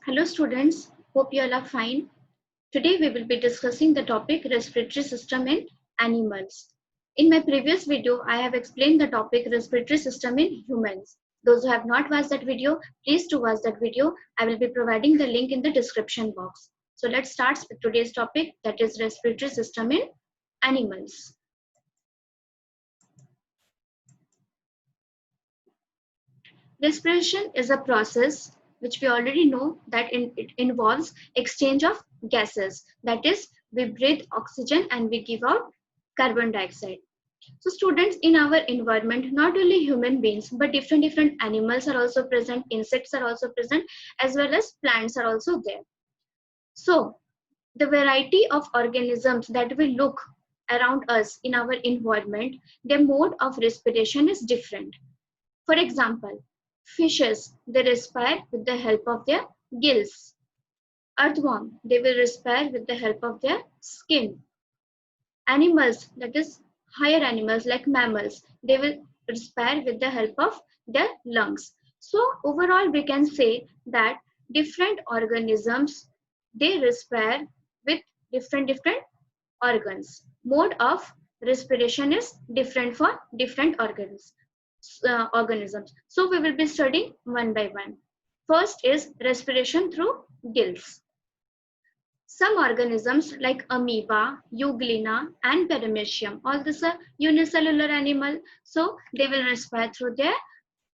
Hello students, hope you all are fine. Today we will be discussing the topic respiratory system in animals. In my previous video, I have explained the topic respiratory system in humans. Those who have not watched that video, please do watch that video. I will be providing the link in the description box. So let's start with today's topic, that is respiratory system in animals. Respiration is a process which we already know that it involves exchange of gases. That is, we breathe oxygen and we give out carbon dioxide. So students, in our environment, not only human beings, but different animals are also present, insects are also present, as well as plants are also there. So the variety of organisms that we look around us in our environment, their mode of respiration is different. For example, fishes, they respire with the help of their gills. Earthworm, they will respire with the help of their skin. Animals, that is higher animals like mammals, they will respire with the help of their lungs. So overall we can say that different organisms, they respire with different organs. Mode of respiration is different for different organisms. So we will be studying one by one. First is respiration through gills. Some organisms like amoeba, euglena, and paramecium, all these are unicellular animal, so they will respire through their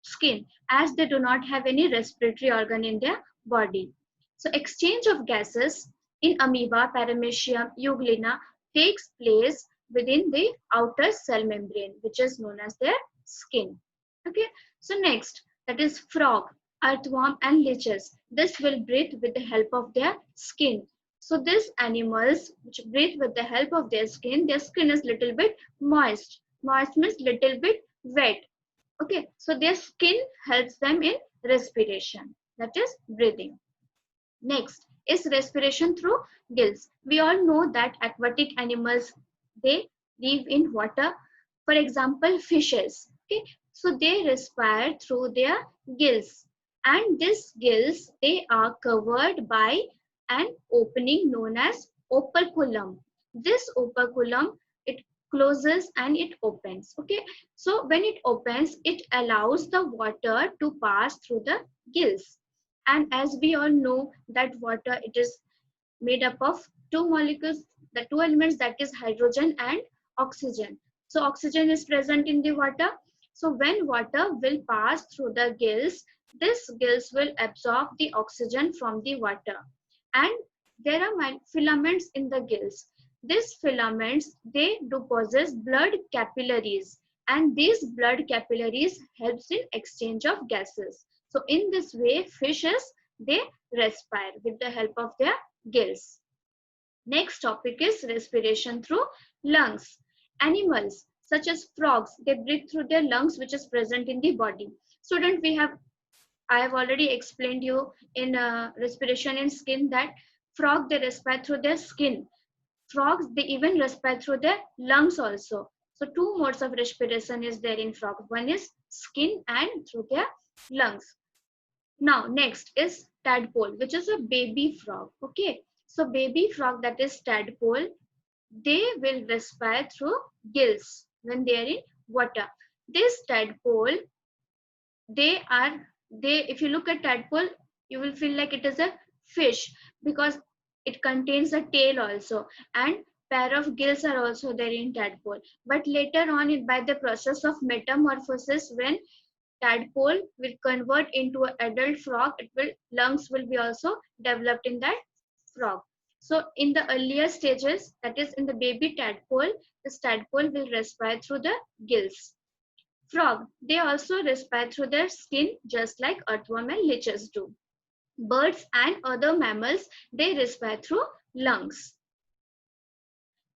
skin as they do not have any respiratory organ in their body. So exchange of gases in amoeba, paramecium, euglena takes place within the outer cell membrane, which is known as their skin. Okay, so next, that is frog, earthworm, and leeches. This will breathe with the help of their skin. So these animals which breathe with the help of their skin is little bit moist. Moist means little bit wet. Okay, so their skin helps them in respiration, that is breathing. Next is respiration through gills. We all know that aquatic animals, they live in water. For example, fishes. Okay, so they respire through their gills, and these gills, they are covered by an opening known as operculum. This operculum, it closes and it opens. Okay, so when it opens, it allows the water to pass through the gills. And as we all know that water, it is made up of two molecules, the two elements, that is hydrogen and oxygen. So oxygen is present in the water. So when water will pass through the gills, this gills will absorb the oxygen from the water, and there are filaments in the gills. These filaments, they do possess blood capillaries, and these blood capillaries helps in exchange of gases. So in this way, fishes, they respire with the help of their gills. Next topic is respiration through lungs. Animals such as frogs, they breathe through their lungs, which is present in the body. Student, I have already explained you in respiration in skin that frog, they respire through their skin. Frogs, they even respire through their lungs also. So two modes of respiration is there in frog. One is skin and through their lungs. Now, next is tadpole, which is a baby frog. Okay, so baby frog, that is tadpole, they will respire through gills when they are in water. This tadpole, if you look at tadpole, you will feel like it is a fish because it contains a tail also, and pair of gills are also there in tadpole. But later on, by the process of metamorphosis, when tadpole will convert into an adult frog, lungs will be also developed in that frog. So in the earlier stages, that is in the baby tadpole, this tadpole will respire through the gills. Frog, they also respire through their skin just like earthworm and leeches do. Birds and other mammals, they respire through lungs.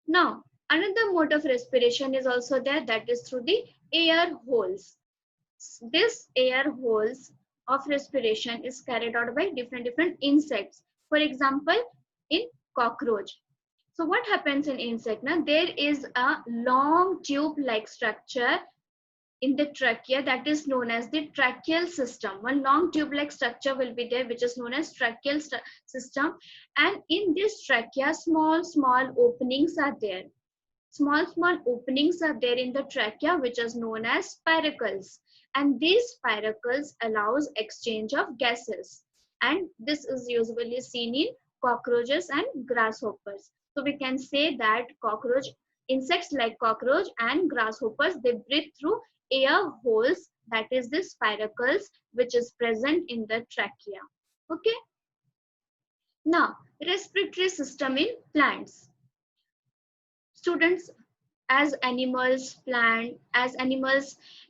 Now, another mode of respiration is also there, that is through the air holes. This air holes of respiration is carried out by different insects. For example, in cockroach. So what happens in insect? Now, there is a long tube-like structure in the trachea, that is known as the tracheal system. One long tube-like structure will be there, which is known as tracheal system. And in this trachea, small openings are there. Small openings are there in the trachea, which is known as spiracles. And these spiracles allows exchange of gases. And this is usually seen in cockroaches and grasshoppers. So we can say that insects like cockroach and grasshoppers, they breathe through air holes, that is the spiracles, which is present in the trachea. Okay. Now, respiratory system in plants. Students, as animals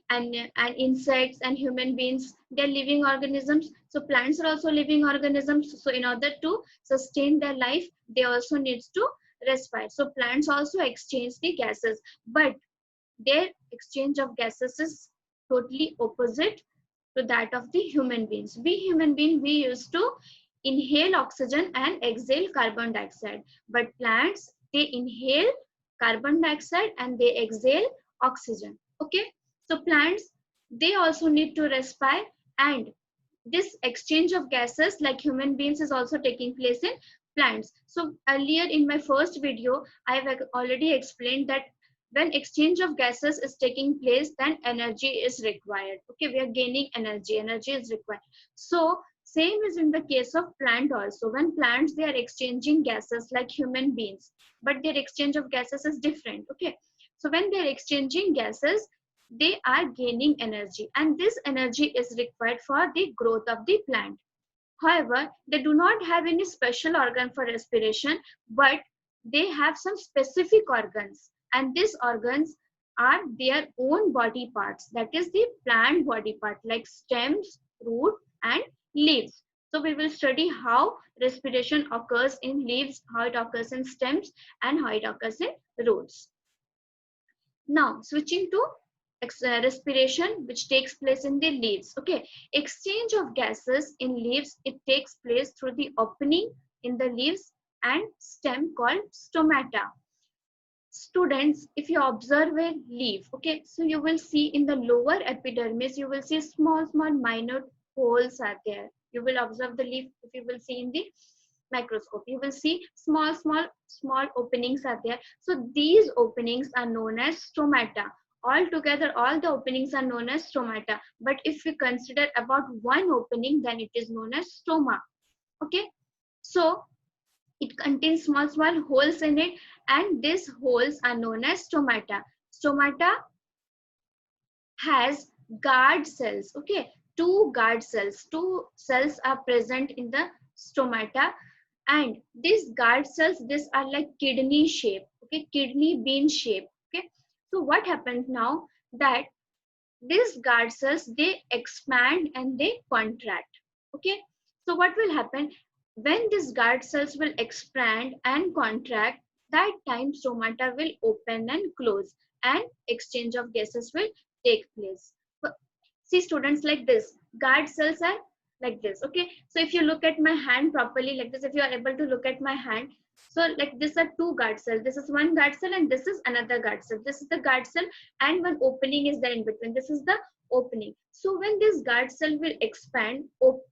and insects and human beings, they're living organisms. So plants are also living organisms. So in order to sustain their life, they also need to respire. So plants also exchange the gases, but their exchange of gases is totally opposite to that of the human beings. We human beings, we used to inhale oxygen and exhale carbon dioxide, but plants, they inhale carbon dioxide and they exhale oxygen. Okay, so plants, they also need to respire, and this exchange of gases like human beings is also taking place in plants. So earlier in my first video, I've already explained that when exchange of gases is taking place, then energy is required. Okay, we are gaining energy is required. So same is in the case of plant also. When plants, they are exchanging gases like human beings, but their exchange of gases is different. Okay, so when they are exchanging gases, they are gaining energy, and this energy is required for the growth of the plant. However, they do not have any special organ for respiration, but they have some specific organs, and these organs are their own body parts, that is the plant body part, like stems, root and leaves. So we will study how respiration occurs in leaves, how it occurs in stems, and how it occurs in roots. Now switching to respiration, which takes place in the leaves. Okay, exchange of gases in leaves, it takes place through the opening in the leaves and stem called stomata. Students, if you observe a leaf, okay, so you will see in the lower epidermis, you will see small minute holes are there. You will observe the leaf. If you will see in the microscope, you will see small openings are there. So these openings are known as stomata. Altogether, all the openings are known as stomata, but if we consider about one opening, then it is known as stoma. Okay, so it contains small holes in it, and these holes are known as stomata. Stomata has guard cells. Okay, two cells are present in the stomata, and these guard cells, these are like kidney shape. Okay, kidney bean shape. Okay, so what happens now, that these guard cells, they expand and they contract. Okay, so what will happen when these guard cells will expand and contract, that time stomata will open and close, and exchange of gases will take place. See students, like this, guard cells are like this. Okay, so if you look at my hand properly like this, if you are able to look at my hand, so like this are two guard cells, this is one guard cell and this is another guard cell, this is the guard cell, and one opening is there in between, this is the opening. So when this guard cell will expand,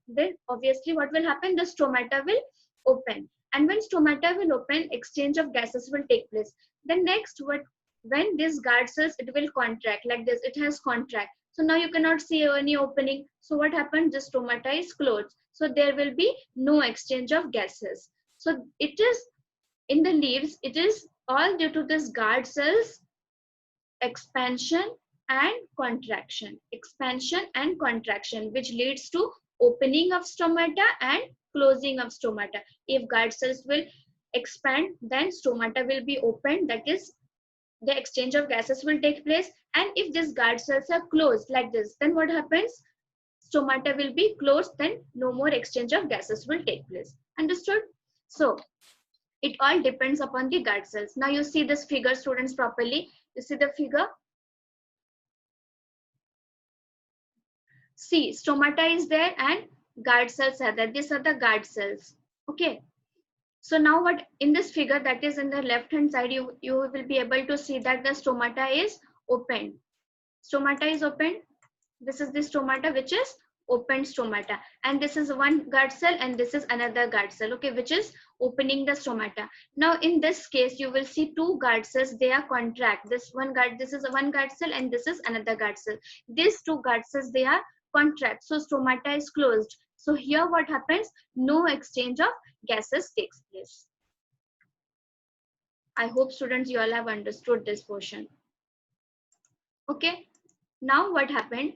then obviously what will happen, the stomata will open, and when stomata will open, exchange of gases will take place. Then next, when this guard cells, it will contract like this, it has contract, so now you cannot see any opening. So what happened, the stomata is closed, so there will be no exchange of gases. So it is in the leaves, it is all due to this guard cells expansion and contraction, which leads to opening of stomata and closing of stomata. If guard cells will expand, then stomata will be opened, that is the exchange of gases will take place. And if these guard cells are closed like this, then what happens, stomata will be closed, then no more exchange of gases will take place. Understood? So it all depends upon the guard cells. Now you see this figure, students, properly. You see the figure. See, stomata is there and guard cells are there. These are the guard cells. Okay. So now what in this figure, that is in the left hand side, you will be able to see that the stomata is open. Stomata is opened. This is the stomata, which is opened stomata, and this is one guard cell and this is another guard cell, okay, which is opening the stomata. Now in this case you will see two guard cells, they are contract. This is one guard cell and this is another guard cell. These two guard cells, they are contract, so stomata is closed. So here what happens, no exchange of gases takes place. I hope students you all have understood this portion. Okay, now what happened,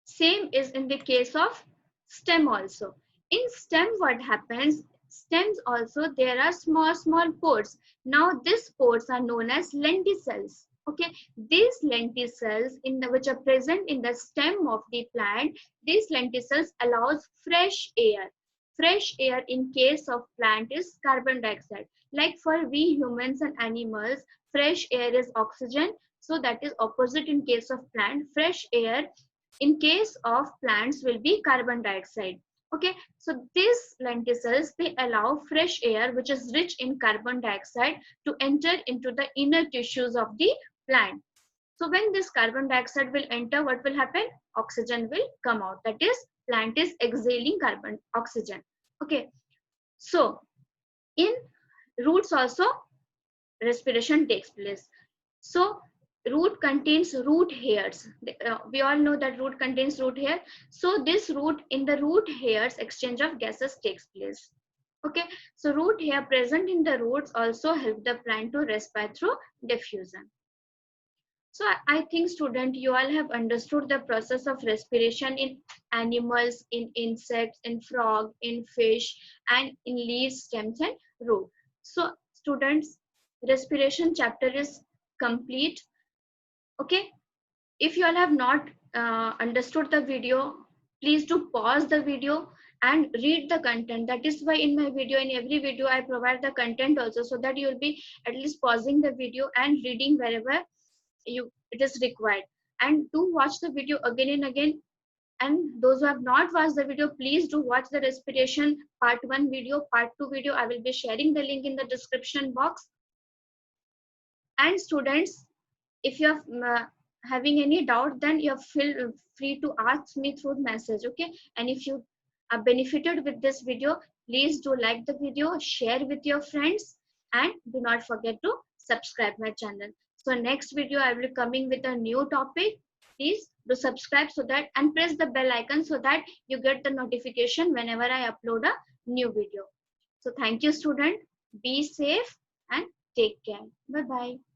same is in the case of stem also. In stem what happens, stems also there are small pores. Now these pores are known as lenticels. Okay, these lenticels which are present in the stem of the plant, these lenticels allows fresh air. Fresh air in case of plant is carbon dioxide. Like for we humans and animals, fresh air is oxygen. So that is opposite in case of plant. Fresh air in case of plants will be carbon dioxide. Okay, so these lenticels, they allow fresh air which is rich in carbon dioxide to enter into the inner tissues of the plant. So when this carbon dioxide will enter, what will happen, oxygen will come out, that is plant is exhaling carbon oxygen. Okay, so in roots also respiration takes place. So root contains root hairs. We all know that root contains root hair. So this root, in the root hairs, exchange of gases takes place. Okay, so root hair present in the roots also help the plant to respire through diffusion. So I think student, you all have understood the process of respiration in animals, in insects, in frog, in fish, and in leaves, stems, and root. So students, respiration chapter is complete. Okay, if you all have not understood the video, please do pause the video and read the content. That is why in my video, in every video I provide the content also, so that you will be at least pausing the video and reading wherever it is required. And do watch the video again and again. And those who have not watched the video, please do watch the respiration part 1 video, part 2 video. I will be sharing the link in the description box. And students, if you are having any doubt, then you feel free to ask me through message. Okay, and if you are benefited with this video, please do like the video, share with your friends, and do not forget to subscribe my channel. So next video I will be coming with a new topic. Please do subscribe so that, and press the bell icon so that you get the notification whenever I upload a new video. So thank you student, be safe and take care. Bye bye.